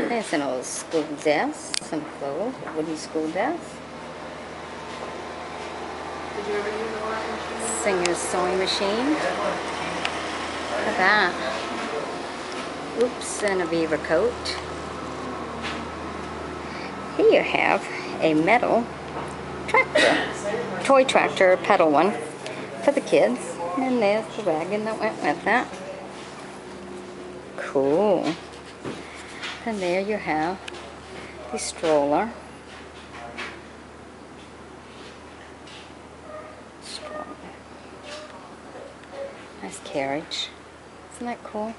There's an old school desk, some clothes, a wooden school desk. Did you ever use a washing machine? Singer's sewing machine. Look at that. Oops, and a beaver coat. Here you have a metal tractor, toy tractor, pedal one for the kids. And there's the wagon that went with that. Cool. And there you have the stroller. Nice carriage. Isn't that cool?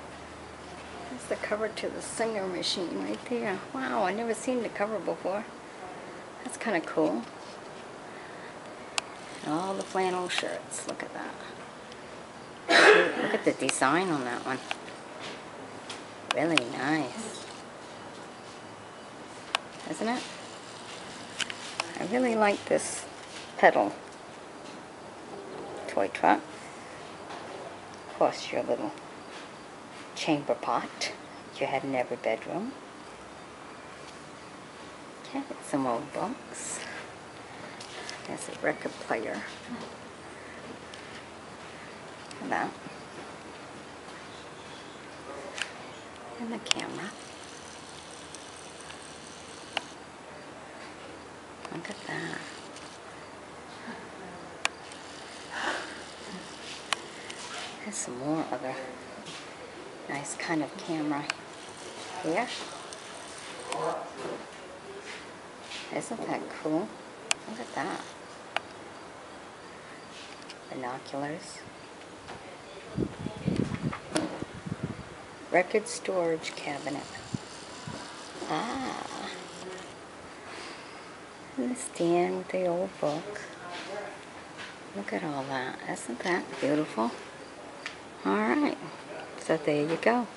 That's the cover to the Singer machine right there. Wow, I never seen the cover before. That's kind of cool. And all the flannel shirts. Look at that. Look at the design on that one. Really nice. Isn't it? I really like this pedal toy truck. Of course, your little chamber pot you had in every bedroom. Okay, some old books. There's a record player. And that. And the camera. Look at that. There's some more other nice kind of camera here. Isn't that cool? Look at that. Binoculars. Record storage cabinet. Ah. And the stand with the old book. Look at all that. Isn't that beautiful? Alright. So there you go.